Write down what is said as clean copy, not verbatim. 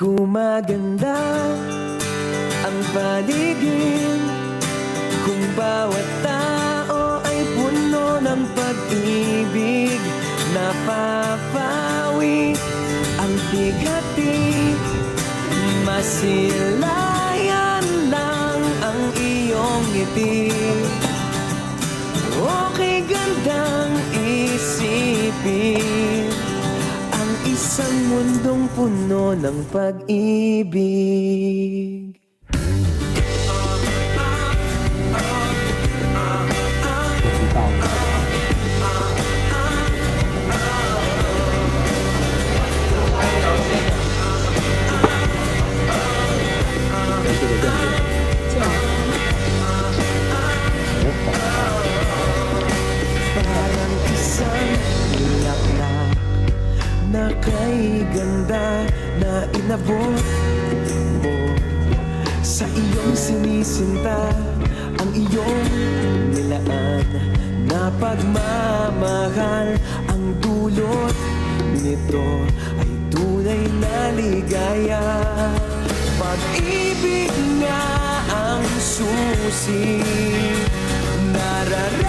Gumaganda ang paligid kung bawat tao ay puno ng pag-ibig. Napapawi ang bigati, masilayan lang ang iyong ngiti. Okay gandang isipin ang isang mundong puno ng pag-ibig. Parang isang bulaklak na kay ganda na inabot mo sa iyong sinisinta, ang iyong nilaan na pagmamahal. Ang dulot nito ay tunay na ligaya. Pag-ibig nga ang susi, nararanasan